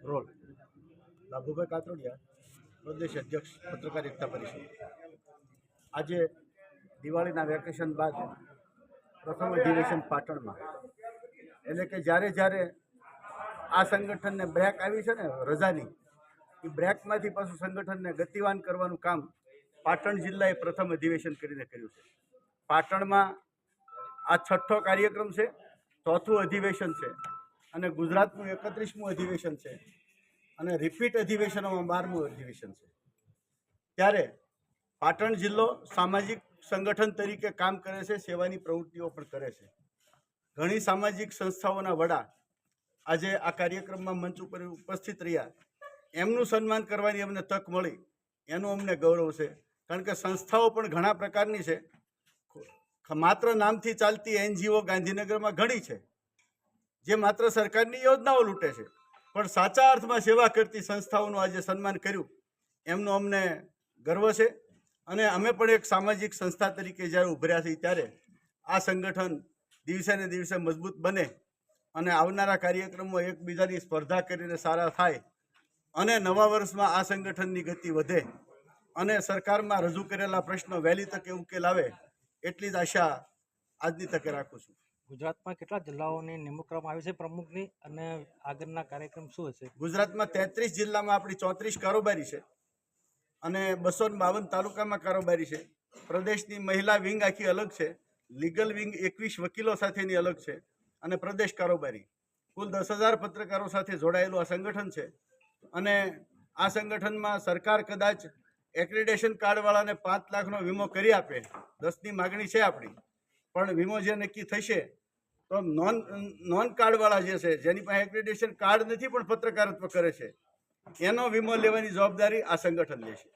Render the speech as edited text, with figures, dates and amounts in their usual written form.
Role Labhubhai Katrodiya, પ્રદેશ અધ્યક્ષ પત્રકાર એકતા પરિષદ। આજે દિવાળીના વેકેશન બાદ પ્રથમ અધિવેશન પાટણમાં, એટલે કે જ્યારે આ સંગઠનને બ્રેક આવી છે ને રજાની, એ બ્રેકમાંથી પાછું સંગઠનને ગતિવાન કરવાનું કામ પાટણ જિલ્લાએ પ્રથમ અધિવેશન કરીને કર્યું છે। પાટણમાં આ 6ઠ્ઠો કાર્યક્રમ છે, 4થું અધિવેશન છે અને ગુજરાતનું 31મું અધિવેશન છે અને રિપીટ અધિવેશનોમાં 12મું અધિવેશન છે। ત્યારે પાટણ જિલ્લો સામાજિક સંગઠન તરીકે કામ કરે છે, સેવાની પ્રવૃત્તિઓ પણ કરે છે। ઘણી સામાજિક સંસ્થાઓના વડા આજે આ કાર્યક્રમમાં મંચ ઉપર ઉપસ્થિત રહ્યા, એમનું સન્માન કરવાની અમને તક મળી, એનું અમને ગૌરવ છે। કારણ કે સંસ્થાઓ પણ ઘણા પ્રકારની છે, માત્ર નામથી ચાલતી NGO ગાંધીનગરમાં ઘણી છે જે માત્ર સરકારની યોજનાઓ લૂંટે છે, પણ સાચા અર્થમાં સેવા કરતી સંસ્થાઓનું આજે સન્માન કર્યું, એમનો અમને ગર્વ છે। અને અમે પણ એક સામાજિક સંસ્થા તરીકે જ્યારે ઉભર્યા છીએ ત્યારે આ સંગઠન દિવસે ને દિવસે મજબૂત બને અને આવનારા કાર્યક્રમો એકબીજાની સ્પર્ધા કરીને સારા થાય અને નવા વર્ષમાં આ સંગઠનની ગતિ વધે અને સરકારમાં રજૂ કરેલા પ્રશ્નો વહેલી તકે ઉકેલ આવે, એટલી જ આશા આજની તકે રાખું છું। ગુજરાતમાં કેટલા જિલ્લાઓની નિમણૂક કરવામાં આવી છે પ્રમુખની, અને આગળના કાર્યક્રમ શું હશે? ગુજરાતમાં 33 જિલ્લામાં આપણી 34 કારોબારી છે અને 252 તાલુકામાં કારોબારી છે। પ્રદેશની મહિલા વિંગ આખી અલગ છે, લીગલ વિંગ 21 વકીલો સાથેની અલગ છે અને પ્રદેશ કારોબારી કુલ 10,000 પત્રકારો સાથે જોડાયેલું આ સંગઠન છે। અને આ સંગઠનમાં સરકાર કદાચ એક્રેડિટેશન કાર્ડવાળાને 5 લાખનો વીમો કરી આપે, 10ની માગણી છે આપણી, પણ વીમો જે નક્કી થશે તો નોન કાર્ડવાળા જે છે, જેની પાસે એક્રેડિટેશન કાર્ડ નથી પણ પત્રકારત્વ કરે છે, એનો વીમો લેવાની જવાબદારી આ સંગઠન લેશે।